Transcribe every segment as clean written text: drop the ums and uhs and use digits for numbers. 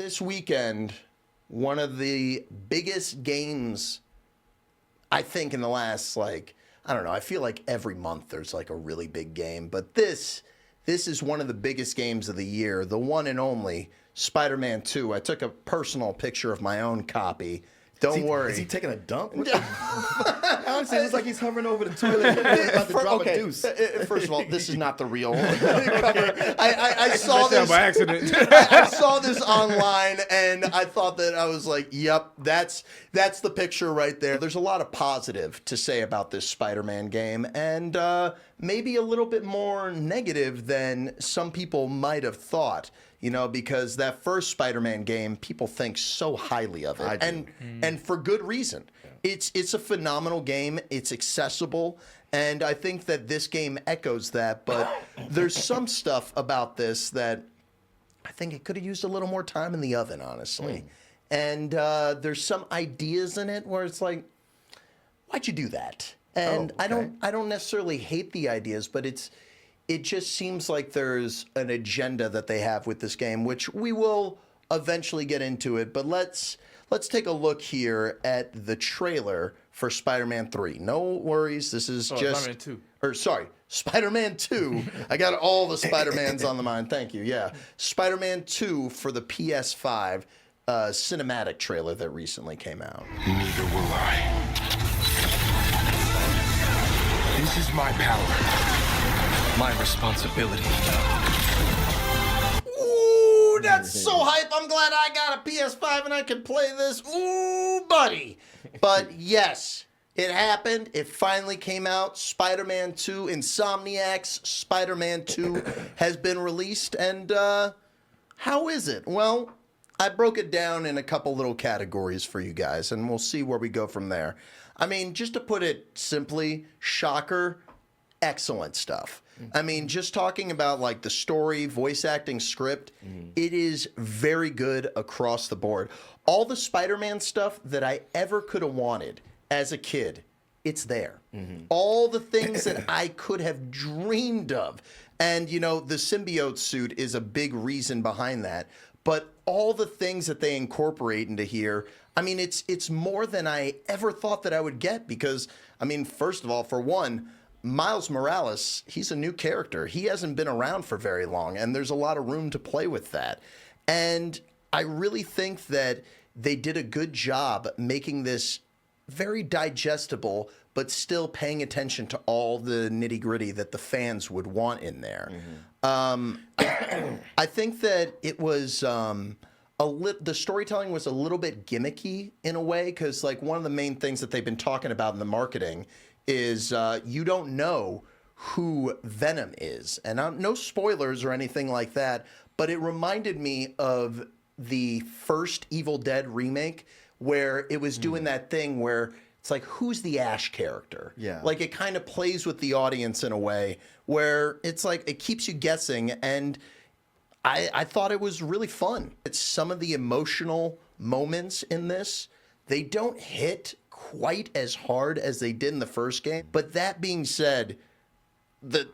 this weekend, one of the biggest games, I think, in the last, like, I don't know, I feel like every month there's like a really big game, but this is one of the biggest games of the year, the one and only Spider-Man 2. I took a personal picture of my own copy. Don't worry. Is he taking a dump? Honestly, it looks like he's hovering over the toilet about to drop a deuce. First of all, this is not the real cover. I saw this by accident. I saw this online, and I thought that I was like, "Yep, that's the picture right there." There's a lot of positive to say about this Spider-Man game, and maybe a little bit more negative than some people might have thought. You know, because that first Spider-Man game, people think so highly of it, and for good reason. Yeah. It's a phenomenal game. It's accessible, and I think that this game echoes that. But there's some stuff about this that I think it could have used a little more time in the oven, honestly. And there's some ideas in it where it's like, why'd you do that? And I don't necessarily hate the ideas, but it just seems like there's an agenda that they have with this game, which we will eventually get into it. But let's take a look here at the trailer for Spider-Man 3. No worries, this is just Spider-Man 2. Or sorry, Spider-Man 2. I got all the Spider-Mans on the mind. Thank you. Yeah, Spider-Man 2 for the PS5 cinematic trailer that recently came out. Neither will I. This is my power. My responsibility. Ooh, that's so hype. I'm glad I got a PS5 and I can play this. Ooh, buddy. But yes, it happened. It finally came out. Spider-Man 2, Insomniac's Spider-Man 2 has been released. And how is it? Well, I broke it down in a couple little categories for you guys, and we'll see where we go from there. I mean, just to put it simply, shocker, excellent stuff. I mean, just talking about like the story, voice acting, script, it is very good across the board. All the Spider-Man stuff that I ever could have wanted as a kid, it's there. All the things that I could have dreamed of. And, you know, the symbiote suit is a big reason behind that. But all the things that they incorporate into here, I mean, it's more than I ever thought that I would get because, I mean, first of all, for one, Miles Morales, he's a new character. He hasn't been around for very long, and there's a lot of room to play with that. And I really think that they did a good job making this very digestible, but still paying attention to all the nitty-gritty that the fans would want in there. I think that it was the storytelling was a little bit gimmicky in a way, because like one of the main things that they've been talking about in the marketing is you don't know who Venom is. And no spoilers or anything like that, but it reminded me of the first Evil Dead remake where it was doing that thing where it's like, who's the Ash character? Yeah. Like it kind of plays with the audience in a way where it's like it keeps you guessing. And I thought it was really fun. It's some of the emotional moments in this, they don't hit quite as hard as they did in the first game. But that being said, the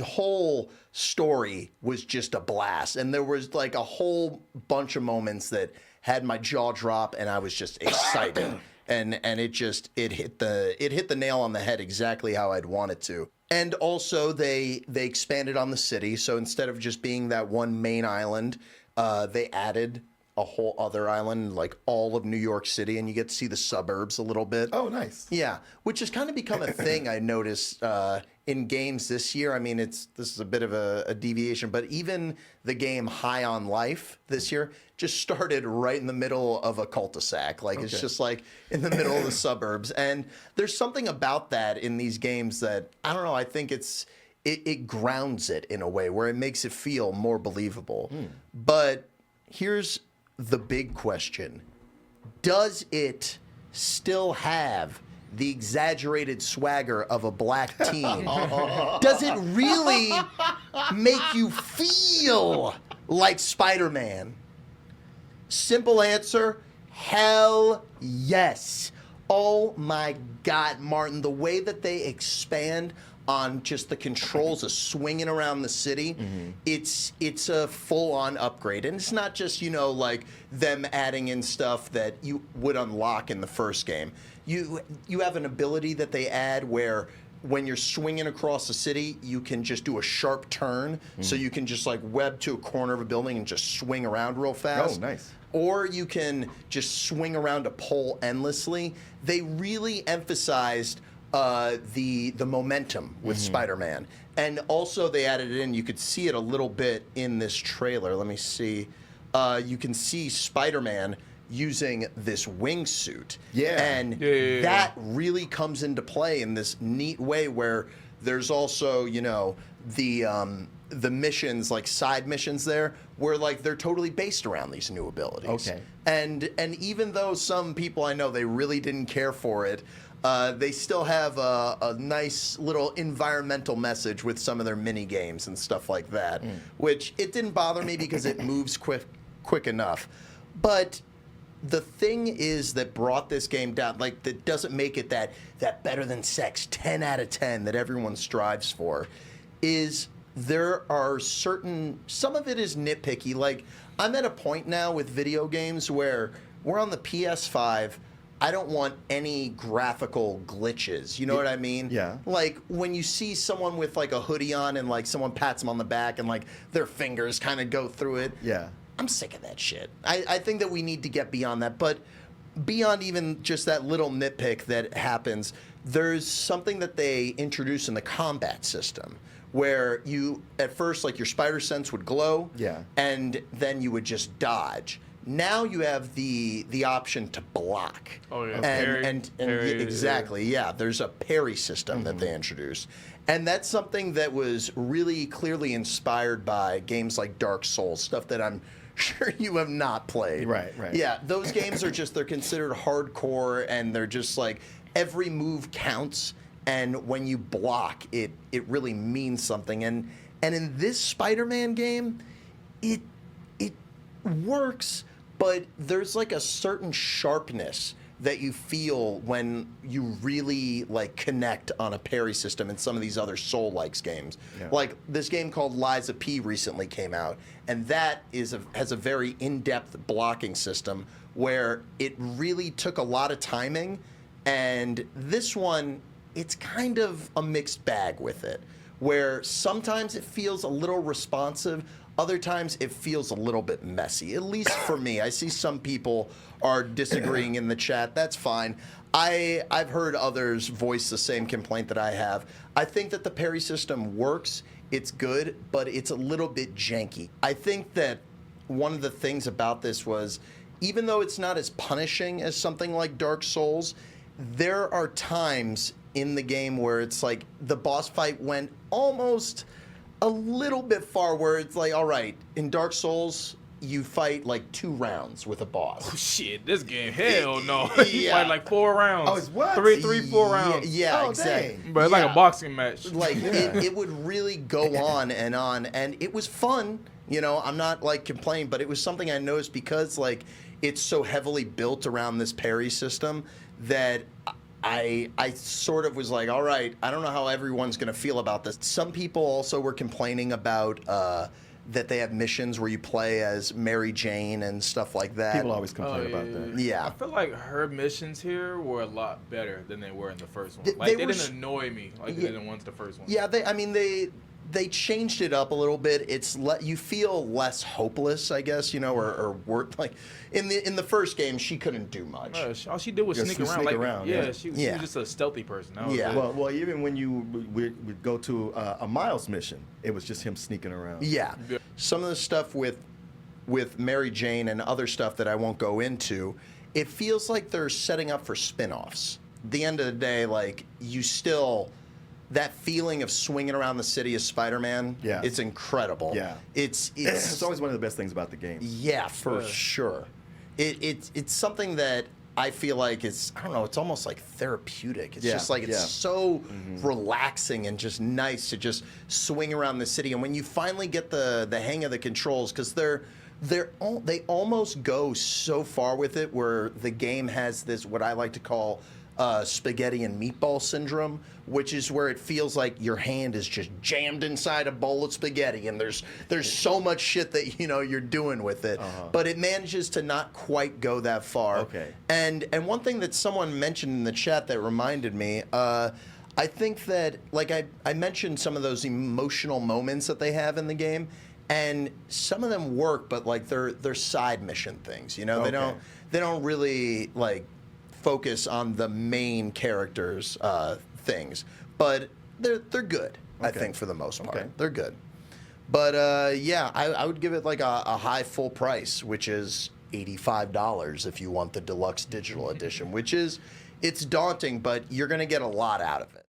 whole story was just a blast, and there was like a whole bunch of moments that had my jaw drop, and I was just excited, and it hit the nail on the head exactly how I'd want it to. And also they expanded on the city, so instead of just being that one main island, they added a whole other island, like all of New York City, and you get to see the suburbs a little bit. Oh, nice. Yeah, which has kind of become a thing I noticed in games this year. I mean, this is a bit of a deviation, but even the game High on Life this year just started right in the middle of a cul-de-sac. Like it's just like in the middle of the suburbs. And there's something about that in these games that, I don't know, I think it grounds it in a way where it makes it feel more believable. But here's the big question. Does it still have the exaggerated swagger of a black teen? Does it really make you feel like Spider-Man? Simple answer, hell yes. Oh my God, Martin, the way that they expand on just the controls of swinging around the city. It's a full-on upgrade, and it's not just like them adding in stuff that you would unlock in the first game. You have an ability that they add where when you're swinging across the city, you can just do a sharp turn, so you can just like web to a corner of a building and just swing around real fast. Oh, nice. Or you can just swing around a pole endlessly. They really emphasized the momentum with Spider-Man, and also they added it in. You could see it a little bit in this trailer. Let me see. You can see Spider-Man using this wingsuit. Yeah. And that really comes into play in this neat way where there's also, the missions, like side missions there, where like they're totally based around these new abilities. Okay. And even though some people I know they really didn't care for it, they still have a nice little environmental message with some of their mini games and stuff like that, which it didn't bother me because it moves quick enough. But the thing is that brought this game down, like that doesn't make it that better than sex 10 out of 10 that everyone strives for, is there are some of it is nitpicky. Like I'm at a point now with video games where we're on the PS5. I don't want any graphical glitches. You know what I mean? Yeah. Like when you see someone with like a hoodie on and like someone pats them on the back and like their fingers kind of go through it. Yeah. I'm sick of that shit. I think that we need to get beyond that. But beyond even just that little nitpick that happens, there's something that they introduce in the combat system where you, at first, like your spider sense would glow. Yeah. And then you would just dodge. Now you have the option to block. Oh, yeah. Parry, exactly, yeah. There's a parry system that they introduced. And that's something that was really clearly inspired by games like Dark Souls, stuff that I'm sure you have not played. Right. Yeah, those games are just, they're considered hardcore, and they're just like, every move counts, and when you block, it really means something. And in this Spider-Man game, it works, but there's like a certain sharpness that you feel when you really like connect on a parry system in some of these other Soul-likes games. Yeah. Like this game called Lies of P recently came out, and that has a very in-depth blocking system where it really took a lot of timing, and this one, it's kind of a mixed bag with it, where sometimes it feels a little responsive, other times it feels a little bit messy, at least for me. I see some people are disagreeing in the chat. That's fine. I've heard others voice the same complaint that I have. I think that the parry system works. It's good, but it's a little bit janky. I think that one of the things about this was, even though it's not as punishing as something like Dark Souls, there are times in the game where it's like the boss fight went almost a little bit far, where it's like, all right, in Dark Souls, you fight like 2 rounds with a boss. Oh, shit, this game, hell no. Yeah. You fight like 4 rounds. Oh, it's what? 4 rounds. Yeah, Oh, exactly. dang. But it's like a boxing match. Like it would really go on, and it was fun. I'm not like complaining, but it was something I noticed because like it's so heavily built around this parry system that I sort of was like, all right, I don't know how everyone's going to feel about this. Some people also were complaining about that they have missions where you play as Mary Jane and stuff like that. People always complain about that. Yeah. I feel like her missions here were a lot better than they were in the first one. They Like they were didn't annoy me like they did in the first one. Yeah, they changed it up a little bit. You feel less hopeless, I guess, or like in the first game she couldn't do much. No, all she did was Just sneak around. sneak Like, around, yeah, yeah. she Yeah. was just a stealthy person. That was Yeah. it. Well, even when we go to a Miles mission, it was just him sneaking around. Yeah. Yeah. Some of the stuff with Mary Jane and other stuff that I won't go into, it feels like they're setting up for spin-offs. At the end of the day, like that feeling of swinging around the city as Spider-Man, Yeah. it's incredible. Yeah. It's always one of the best things about the game. yeah, for Yeah. sure. It's something that I feel like it's almost like therapeutic. It's Yeah, just like it's yeah. so relaxing and just nice to just swing around the city. And when you finally get the hang of the controls, because they almost go so far with it where the game has this, what I like to call spaghetti and meatball syndrome, which is where it feels like your hand is just jammed inside a bowl of spaghetti, and there's so much shit that you're doing with it, but it manages to not quite go that far. Okay. And one thing that someone mentioned in the chat that reminded me, I think that, like I mentioned some of those emotional moments that they have in the game, and some of them work, but like they're side mission things. Okay. They don't really like focus on the main characters' things, but they're good. I Okay. think for the most part, Okay. they're good. But yeah, I would give it like a high full price, which is $85 if you want the deluxe digital edition, which is, it's daunting, but you're gonna get a lot out of it.